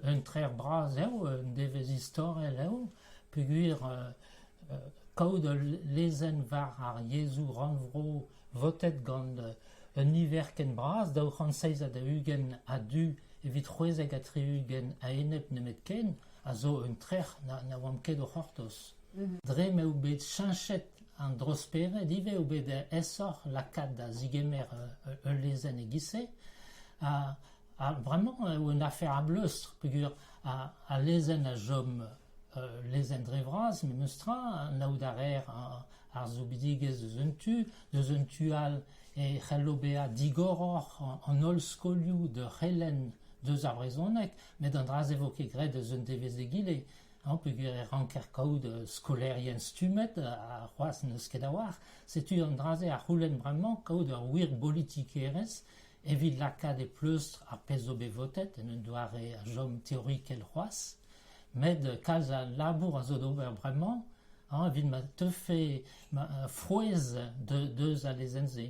un trer braz eo, un devez istorel eo, peogwir kaout lezen var ar Yezou ranvro votet gant un niver ken braz, daou c'hanseiz da ugen a du evit c'hwezeg a triugen a enep nemet ken, a zo un trer na oam ket o c'hortoz. Dre me ou bet chinchet an drosperet, ive ou bet essor lakad da zigemer un lezen e gise, vraiment une affaire à bleustre, peogwir a lezen a jom lezen dre vraz, me meustra, naout ar ar zo bidigez deus un tual e c'hello bea digoror an ol skolioù de c'hellen deus ar brezonek, met an draz evo ket gret deus un devez e gile. Peogwir e ranker kaout skolerien stumet a c'hoaz neus ket a war. Setu an draze ar c'houlenn bremañ kaout ur wir politik erez, evit lakad e pleustr ar pezh zo bet votet, en un doare a jom teorik el c'hoaz, met kalz a labour a zo d'ober bremañ, evit ma teufe frouez deus a lezenn-se.